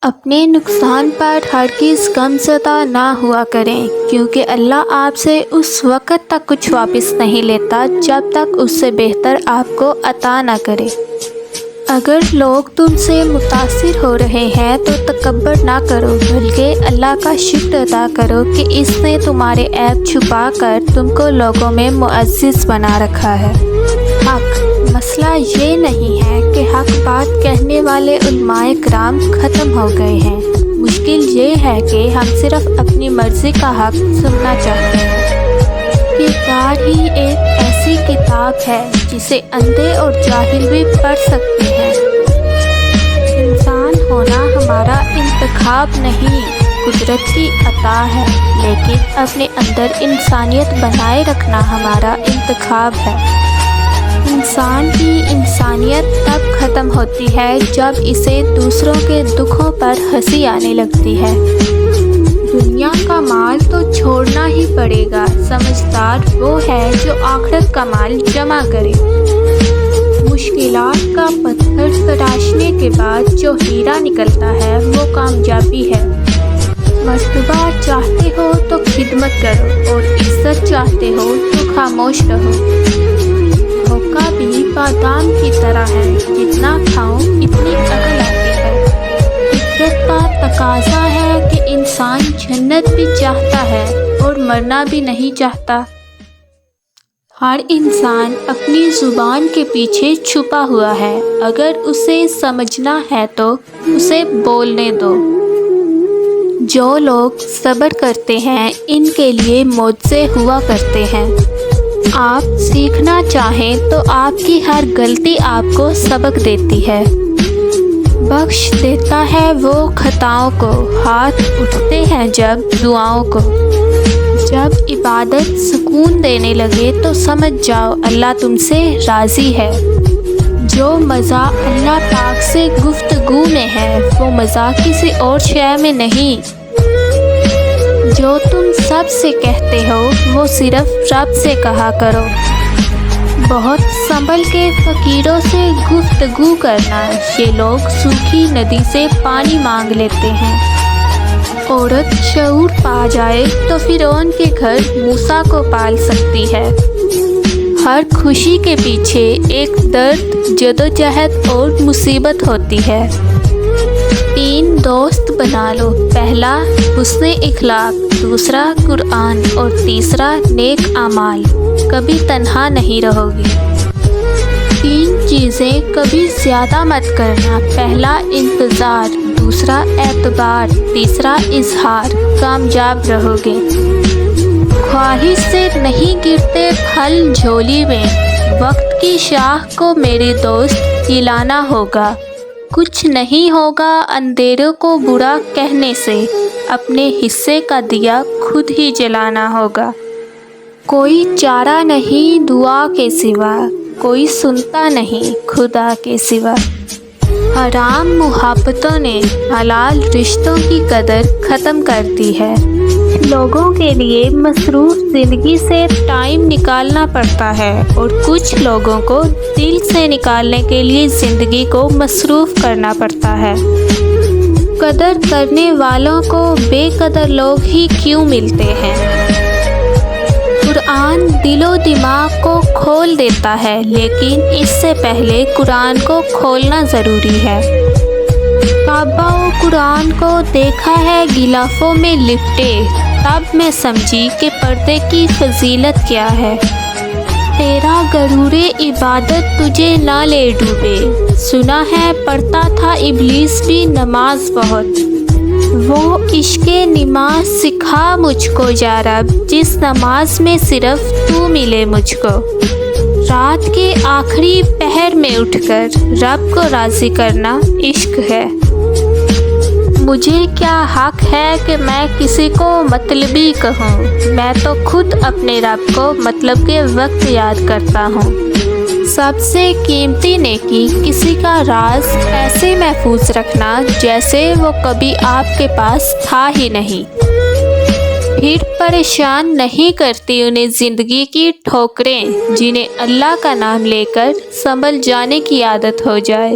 اپنے نقصان پر ہرگز غمزدہ نہ ہوا کریں، کیونکہ اللہ آپ سے اس وقت تک کچھ واپس نہیں لیتا جب تک اس سے بہتر آپ کو عطا نہ کرے۔ اگر لوگ تم سے متاثر ہو رہے ہیں تو تکبر نہ کرو، بلکہ اللہ کا شکر ادا کرو کہ اس نے تمہارے عیب چھپا کر تم کو لوگوں میں معزز بنا رکھا ہے۔ حق مسئلہ یہ نہیں ہے کہ حق بات کہنے والے علماء کرام ختم ہو گئے ہیں، مشکل یہ ہے کہ ہم صرف اپنی مرضی کا حق سننا چاہتے ہیں۔ کردار ہی ایک ایسی کتاب ہے جسے اندھے اور جاہل بھی پڑھ سکتے ہیں۔ انسان ہونا ہمارا انتخاب نہیں، قدرت کی عطا ہے، لیکن اپنے اندر انسانیت بنائے رکھنا ہمارا انتخاب ہے۔ انسان کی انسانیت تب ختم ہوتی ہے جب اسے دوسروں کے دکھوں پر ہنسی آنے لگتی ہے۔ دنیا کا مال تو چھوڑنا ہی پڑے گا، سمجھدار وہ ہے جو آخرت کا مال جمع کرے۔ مشکلات کا پتھر تراشنے کے بعد جو ہیرا نکلتا ہے وہ کامیابی ہے۔ مرتبہ چاہتے ہو تو خدمت کرو، اور عزت چاہتے ہو تو خاموش رہو۔ دھوکہ بھی بادام کی طرح ہے، جتنا کھاؤ اتنی عقل آتی ہے۔ فطرت کا تقاضا ہے کہ انسان جنت بھی چاہتا ہے اور مرنا بھی نہیں چاہتا۔ ہر انسان اپنی زبان کے پیچھے چھپا ہوا ہے، اگر اسے سمجھنا ہے تو اسے بولنے دو۔ جو لوگ صبر کرتے ہیں ان کے لیے معجزے ہوا کرتے ہیں۔ آپ سیکھنا چاہیں تو آپ کی ہر غلطی آپ کو سبق دیتی ہے۔ بخش دیتا ہے وہ خطاؤں کو، ہاتھ اٹھتے ہیں جب دعاؤں کو۔ جب عبادت سکون دینے لگے تو سمجھ جاؤ اللہ تم سے راضی ہے۔ جو مزہ اللہ پاک سے گفتگو میں ہے وہ مزہ کسی اور شے میں نہیں۔ جو تم سب سے کہتے ہو وہ صرف رب سے کہا کرو۔ بہت سنبھل کے فقیروں سے گفتگو کرنا، یہ لوگ سوکھی ندی سے پانی مانگ لیتے ہیں۔ عورت شعور پا جائے تو فرعون کے گھر موسیٰ کو پال سکتی ہے۔ ہر خوشی کے پیچھے ایک درد، جدوجہد اور مصیبت ہوتی ہے۔ 3 دوست بنا لو، پہلا حسن اخلاق، دوسرا قرآن اور تیسرا نیک اعمال، کبھی تنہا نہیں رہو گی۔ 3 چیزیں کبھی زیادہ مت کرنا، پہلا انتظار، دوسرا اعتبار، تیسرا اظہار، کامیاب رہو گے۔ خواہش سے نہیں گرتے پھل جھولی میں، وقت کی شاخ کو میرے دوست ہلانا ہوگا۔ کچھ نہیں ہوگا اندھیروں کو برا کہنے سے، اپنے حصے کا دیا خود ہی جلانا ہوگا۔ کوئی چارہ نہیں دعا کے سوا، کوئی سنتا نہیں خدا کے سوا۔ حرام محبتوں نے حلال رشتوں کی قدر ختم کر دی ہے۔ لوگوں کے لیے مصروف زندگی سے ٹائم نکالنا پڑتا ہے، اور کچھ لوگوں کو دل سے نکالنے کے لیے زندگی کو مصروف کرنا پڑتا ہے۔ قدر کرنے والوں کو بے قدر لوگ ہی کیوں ملتے ہیں؟ قرآن دل و دماغ کو کھول دیتا ہے، لیکن اس سے پہلے قرآن کو کھولنا ضروری ہے۔ کعبہ و قرآن کو دیکھا ہے غلافوں میں لپٹے، تب میں سمجھی کہ پردے کی فضیلت کیا ہے۔ تیرا غرور عبادت تجھے نہ لے ڈوبے، سنا ہے پڑھتا تھا ابلیس بھی نماز بہت۔ وہ عشق نماز سکھا مجھ کو یا رب، جس نماز میں صرف تو ملے مجھ کو۔ رات کے آخری پہر میں اٹھ کر رب کو راضی کرنا عشق ہے۔ مجھے کیا حق ہے کہ میں کسی کو مطلبی کہوں، میں تو خود اپنے رب کو مطلب کے وقت یاد کرتا ہوں۔ سب سے قیمتی نیکی کسی کا راز ایسے محفوظ رکھنا جیسے وہ کبھی آپ کے پاس تھا ہی نہیں۔ پھر پریشان نہیں کرتی انہیں زندگی کی ٹھوکریں، جنہیں اللہ کا نام لے کر سنبھل جانے کی عادت ہو جائے۔